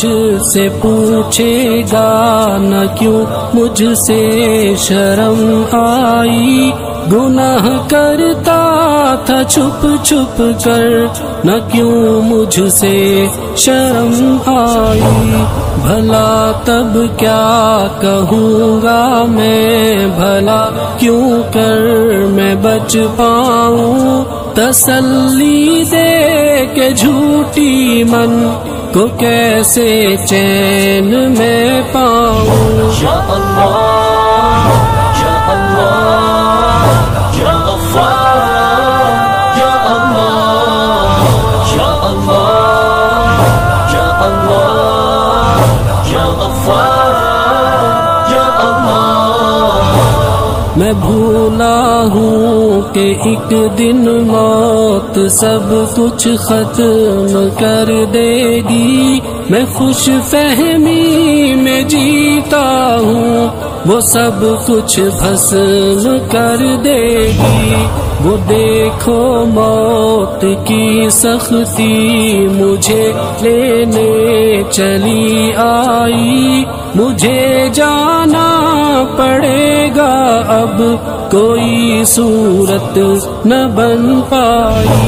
مجھ سے پوچھے گا نہ کیوں مجھ سے شرم آئی، گناہ کرتا تھا چھپ چھپ کر نہ کیوں مجھ سے شرم آئی، بھلا تب کیا کہوں گا میں، بھلا کیوں کر میں بچ پاؤں، تسلی دے کے جھوٹی من کو کیسے چین میں پاؤں۔ یا اللہ یا اللہ یا غفار، یا اللہ یا اللہ یا اللہ یا غفار، یا اللہ۔ میں بھولا ہوں کہ ایک دن موت سب کچھ ختم کر دے گی، میں خوش فہمی میں جیتا ہوں، وہ سب کچھ بھسم کر دے گی۔ وہ دیکھو موت کی سختی مجھے لینے چلی آئی، مجھے جانا پڑے گا اب کوئی صورت نہ بن پائی۔